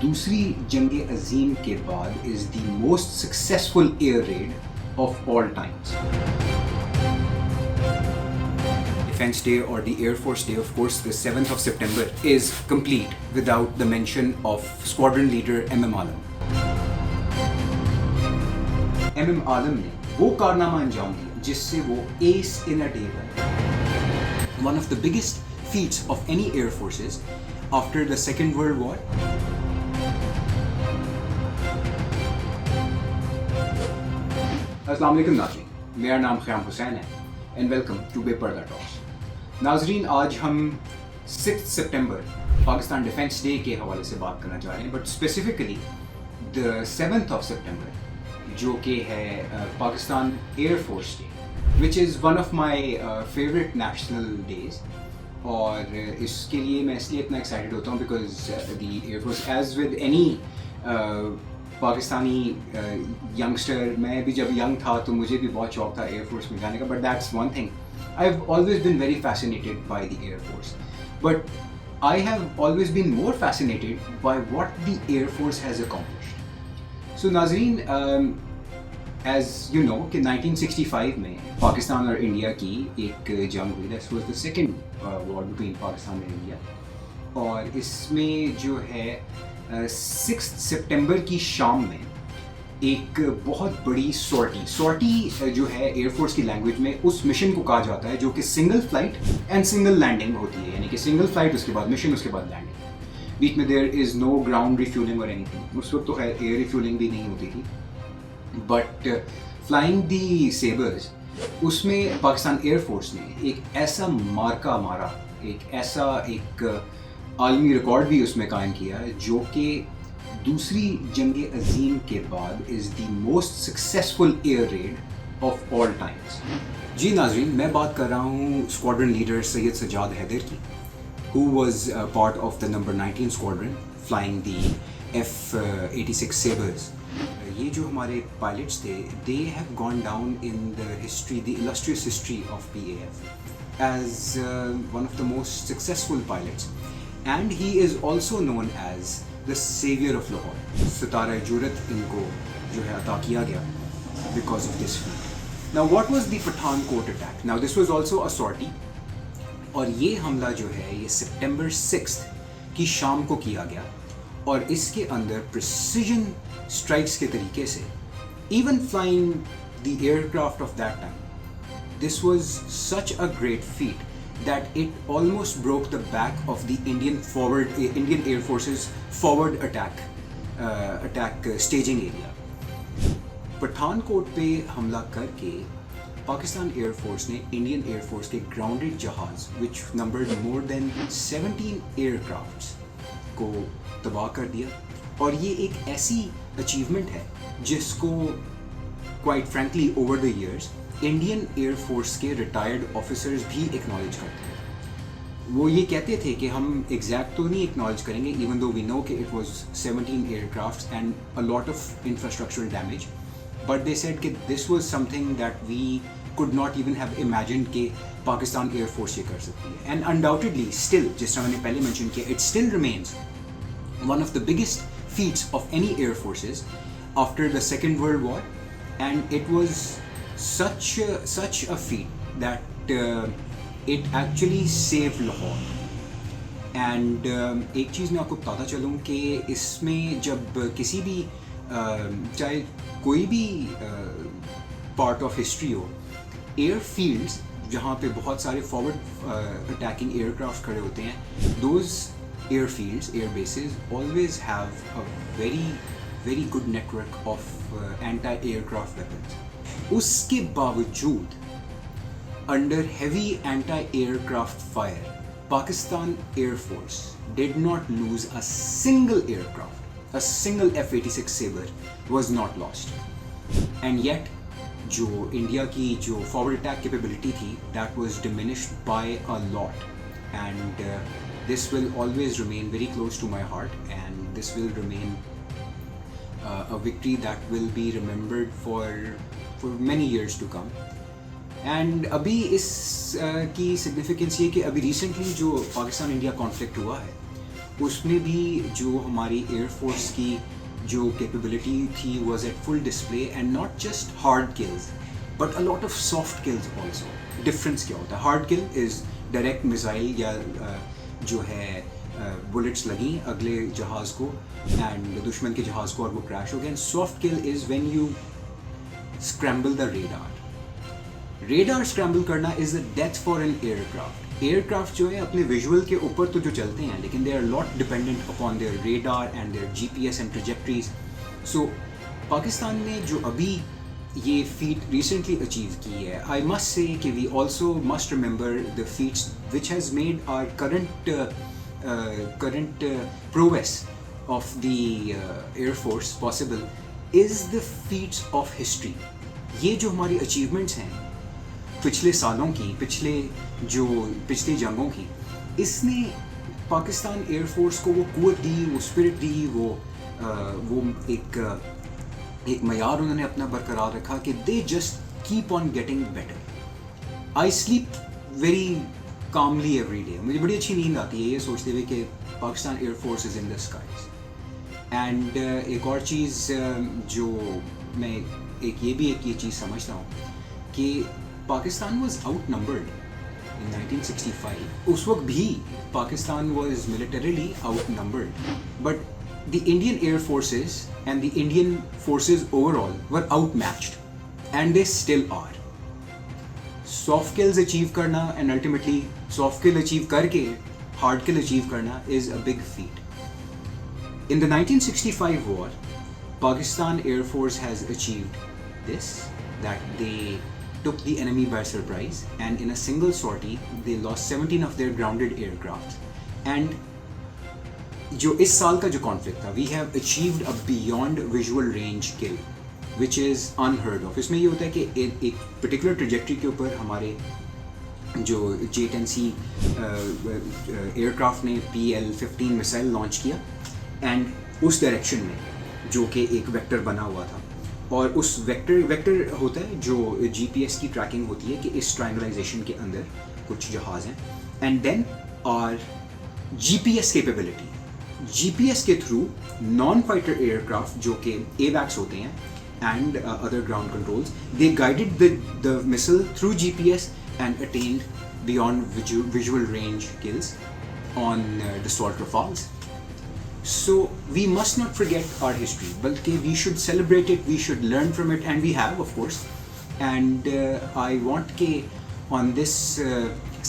दूसरी जंग अजीम के बाद is the most successful air raid of all times. Defense Day or the Air Force Day, of course, the 7th of September is complete without the mention of squadron leader MM Alam. MM Alam ने वो कारनामा अंजाम दिया जिससे वो ace in a day बना. One of the biggest feats of any air forces after the Second World War. अस्सलाम वालेकुम नाज़रीन, मेरा नाम ख़याम हुसैन है एंड वेलकम टू बेपर्दा टॉक्स. नाज़रीन, आज हम 6 सितंबर पाकिस्तान डिफेंस डे के हवाले से बात करना चाह रहे हैं, but specifically the 7th of September जो कि है Pakistan air force day, which is one of my favourite national days. और इसके लिए मैं इसलिए इतना एक्साइटेड होता हूँ because the air force, as with any Pakistani youngster, मैं भी जब यंग था तो मुझे भी बहुत शौक था एयर फोर्स में जाने का, but that's one thing, I have always been very fascinated by the air force, but I have always been more fascinated by what the air force has accomplished. So नाज़रीन, as you know कि 1965 में पाकिस्तान और India की एक जंग हुई, that was the second war between Pakistan and India. और इसमें जो है 6 सितंबर की शाम में एक बहुत बड़ी सॉर्टी जो है एयरफोर्स की लैंग्वेज में उस मिशन को कहा जाता है जो कि single flight and single landing होती है, यानी कि सिंगल फ्लाइट उसके बाद मिशन उसके बाद लैंडिंग, बीच में there is no ground refuelling और एनीथिंग. उस वक्त तो है एयर रिफ्यूलिंग भी नहीं होती थी, बट फ्लाइंग दी सेबर्स, उसमें पाकिस्तान एयरफोर्स ने एक ऐसा मार्का मारा, एक आलमी रिकॉर्ड भी उसमें कायम किया जो कि दूसरी जंग अजीम के बाद is the most successful air raid of all times. जी नाज़रीन, मैं बात कर रहा हूँ स्क्वाड्रन लीडर सैयद सज्जाद हैदर की, who was part of the number 19 squadron flying the F-86 Sabres. ये जो हमारे पायलट्स थे, they have gone down in the history, the illustrious history of PAF as one of the most successful pilots. And he is also known as the savior of Lahore. सितारा जुरत इनको जो है अता किया गया because of this feat. Now what was the Pathankot attack? Now this was also a sortie. और ये हमला जो है ये September 6th की शाम को किया गया, और इसके अंदर precision strikes के तरीके से, even flying the aircraft of that time, this was such a great feat that it almost broke the back of the Indian Air Force's forward attack staging area. Pathankot पे हमला करके पाकिस्तान एयर फोर्स ने Indian air force के grounded जहाज which numbered more than 17 aircrafts को तबाह कर दिया. और ये एक ऐसी अचीवमेंट है जिसको quite frankly over the years Indian air force के रिटायर्ड ऑफिसर्स भी एक्नॉलेज करते हैं. वो ये कहते थे कि हम एग्जैक्ट तो नहीं एक्नॉलेज करेंगे, इवन दो वी नो कि it was 17 aircrafts and a lot of infrastructural damage, but they said कि this was something that we could not even have imagined कि पाकिस्तान एयर फोर्स ये कर सकती है. एंड अनडाउटेडली स्टिल, जिस तरह मैंने पहले मेंशन किया, it still remains one of the biggest feats of any air forces after the Second World War. And it was such a feat that it actually saved Lahore. And एक चीज़ मैं आपको बताता चलूँ कि इसमें जब किसी भी चाहे कोई भी पार्ट ऑफ हिस्ट्री हो, एयर फील्ड्स जहाँ पे बहुत सारे फॉरवर्ड अटैकिंग एयरक्राफ्ट खड़े होते हैं, those air fields, air bases always have a very good network of anti aircraft weapons. उसके बावजूद under heavy anti aircraft fire, Pakistan air force did not lose a single aircraft. A single F-86 Sabre was not lost. And yet, जो India की जो forward attack capability थी, that was diminished by a lot. And this will always remain very close to my heart, and this will remain a victory that will be remembered for many years to come. And अभी इस की significance ये कि अभी recently जो Pakistan India conflict हुआ है, उसमें भी जो हमारी एयरफोर्स की जो कैपेबिलिटी थी was at full display and not just hard kills but a lot of soft kills also. Difference क्या होता है? Hard kill is direct missile या जो है बुलेट्स लगी अगले जहाज़ को एंड दुश्मन के जहाज़ को और वो क्रैश हो गया। And soft kill is when you scramble the radar. Radar scramble करना is a death for an aircraft. Aircraft जो है अपने विजुअल के ऊपर तो जो चलते हैं लेकिन they are lot dependent upon their radar and their GPS and trajectories. So Pakistan ने जो अभी ये फीट रिसेंटली अचीव की है, आई मस्ट से कि we also must remember the feats which has made our current progress of the air force possible is the feats of history. ये जो हमारी अचीवमेंट्स हैं पिछले सालों की, पिछली जंगों की, इसने पाकिस्तान एयरफोर्स को वो क़ुव्वत दी, वो स्पिरिट दी, वो एक मयार उन्होंने अपना बरकरार रखा कि they just keep on getting better. I sleep very calmly every day. मुझे बड़ी अच्छी नींद आती है ये सोचते हुए कि Pakistan air force is in the skies. And एक और चीज़ जो मैं एक चीज़ समझता हूँ कि Pakistan was outnumbered in 1965। उस वक्त भी Pakistan was militarily outnumbered but the Indian air forces and the Indian forces overall were outmatched and they still are. Soft kills achieve करना and ultimately soft kill achieve करके hard kill achieve करना is a big feat. In the 1965 war, Pakistan Air Force has achieved this, that they took the enemy by surprise and in a single sortie they lost 17 of their grounded aircraft. And जो इस साल का जो conflict था, we have achieved a beyond visual range kill, which is unheard of. इसमें ये होता है कि एक particular trajectory के ऊपर हमारे जो J-10C एयरक्राफ्ट ने PL-15 मिसाइल लॉन्च किया एंड उस डायरेक्शन में जो कि एक वेक्टर बना हुआ था और उस वेक्टर होता है जो जीपीएस की ट्रैकिंग होती है कि इस ट्रायंगलाइजेशन के अंदर कुछ जहाज़ हैं एंड देन और जीपीएस कैपेबिलिटी, जीपीएस के थ्रू नॉन फाइटर एयरक्राफ्ट जो कि एवैक्स होते हैं and other ground controls, they guided the missile through GPS and attained beyond visual range kills on destroyed Rafales. So we must not forget our history, but we should celebrate it, we should learn from it, and we have, of course. And I want on this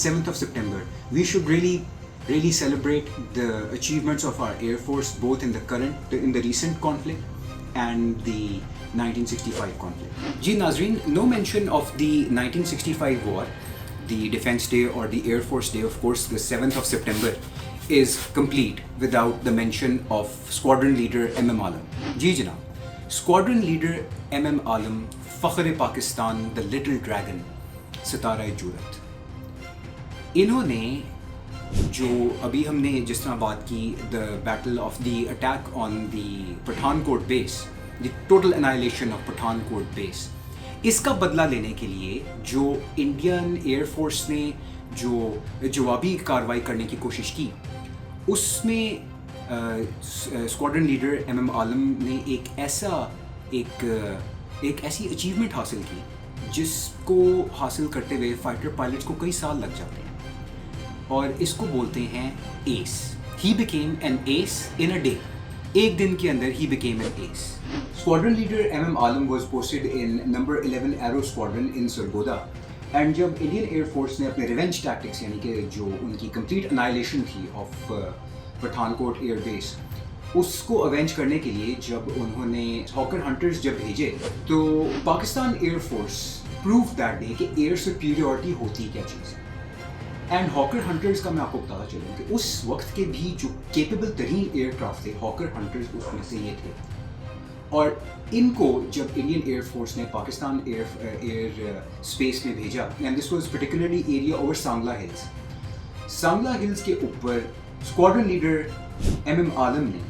7th of September, we should really celebrate the achievements of our Air Force, both in the recent conflict and the 1965 conflict. Ji Nazreen, no mention of the 1965 war, the Defense Day or the Air Force Day, of course, the 7th of September is complete without the mention of Squadron Leader MM Alam. जी जनाब, Squadron Leader MM Alam, फ़ख्र Pakistan, the Little Dragon, सितारा जुरत। इन्होंने जो अभी हमने जिस तरह बात की, the battle of the attack on the Pathankot base, the total annihilation of Pathankot base, इसका बदला लेने के लिए जो इंडियन एयरफोर्स ने जो जवाबी कार्रवाई करने की कोशिश की, उसमें स्क्वाड्रन लीडर MM आलम ने एक ऐसी अचीवमेंट हासिल की जिसको हासिल करते हुए फाइटर पायलट्स को कई साल लग जाते हैं और इसको बोलते हैं S. He became an S in a day. एक दिन के अंदर he became an S. Squadron leader MM Alam was posted in number 11 arrow squadron in Sargodha and जब इंडियन एयरफोर्स ने अपने रिवेंज टैक्टिक्स यानी कि जो उनकी कंप्लीट अनाइलेशन थी ऑफ पठानकोट एयर बेस, उसको अवेंज करने के लिए जब उन्होंने हॉकर हंटर्स जब भेजे तो Pakistan air force prove that day कि एयर सुपीरियरिटी होती क्या चीज़। एंड हॉकर हंटर्स का मैं आपको बताना चलूँ कि उस वक्त के भी जो केपेबल तरीन एयरक्राफ्ट थे, हॉकर हंटर्स उसमें से ये थे। और इनको जब इंडियन एयरफोर्स ने पाकिस्तान एयर स्पेस में भेजा, and this was particularly area over Sangla hills, Sangla hills के ऊपर स्क्वाड्रन लीडर MM आलम ने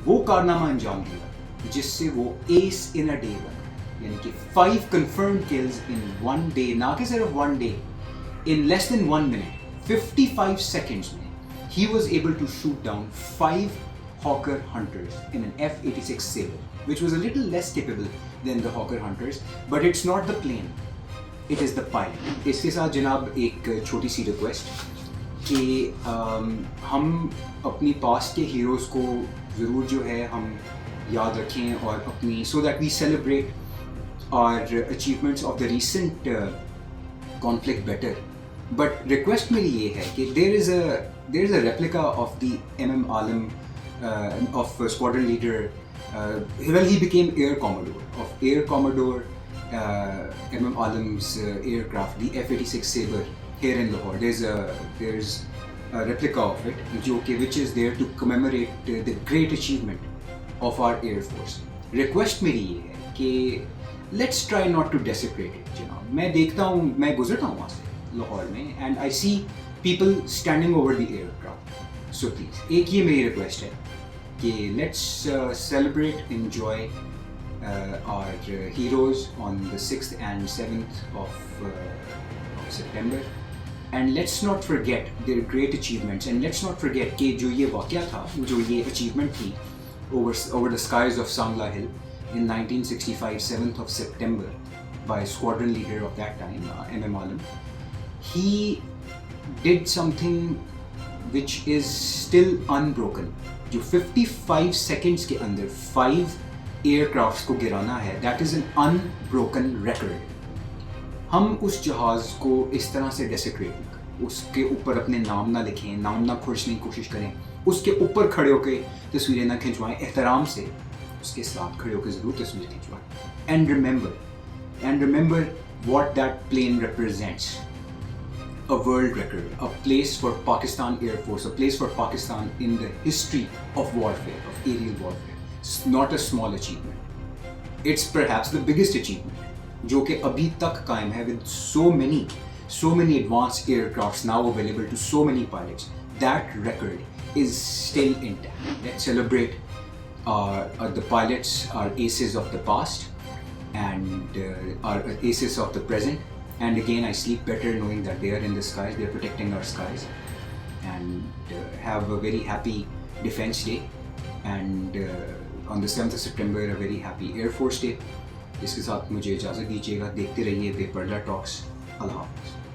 वो कारनामा अंजाम दिया जिससे वो एस इन अ डे बना, यानी कि 5 कंफर्म्ड किल्स इन 1 डे, ना कि सिर्फ 1 day, in less than 1 minute, 55 seconds में he was able to shoot down 5 Hawker Hunters in an F-86 Sabre, which was a little less capable than the Hawker Hunters, but it's not the plane, it is the pilot. इसके साथ जनाब एक छोटी सी request कि हम अपनी past के heroes को ज़रूर जो है हम याद रखें और अपनी so that we celebrate our achievements of the recent conflict better. But request मेरी ये है कि there is a replica of the MM Alam of squadron leader. Well, he became Air Commodore of Air Commodore MM Alam's aircraft, the F-86 Sabre, here in Lahore. There's a replica of it, which is there to commemorate the great achievement of our Air Force. Request मेरी ये है कि let's try not to desecrate it. जनाब मैं देखता हूँ, मैं गुजरता हूँ वहाँ से लाहौर में and I see people standing over the aircraft. So please, एक ये मेरी request है कि let's celebrate, enjoy our heroes on the 6th and 7th of September. And let's not forget their great achievements, and let's not forget कि जो ये वाक़या था, जो ये achievement थी over the skies of Sangla Hill in 1965, 7th of September, by squadron leader of that time, MM Alam. He did something which is still unbroken. जो 55 seconds के अंदर 5 aircrafts को गिराना है, that is an unbroken record. हम उस जहाज़ को इस तरह से डेसिक्रेट ना करें, उसके ऊपर अपने नाम ना लिखें, नाम ना खोजने की कोशिश करें, उसके ऊपर खड़े होकर तस्वीरें ना खिंचवाएं, एहतराम से उसके साथ खड़े होकर ज़रूर तस्वीरें खिंचवाएं. And remember what that plane represents. A world record, a place for Pakistan Air Force, a place for Pakistan in the history of warfare, of aerial warfare. It's not a small achievement. It's perhaps the biggest achievement. जो कि अभी तक कायम है with so many advanced aircrafts now available to so many pilots. That record is still intact. Let's celebrate the pilots, our aces of the past, and our aces of the present. And again, I sleep better knowing that they are in the skies, they're protecting our skies. And have a very happy Defense Day. And on the 7th of September, a very happy Air Force Day. इसके साथ मुझे इजाज़त दीजिएगा. देखते रहिए बेपर्दा talks. अल्लाह हाफ़िज़.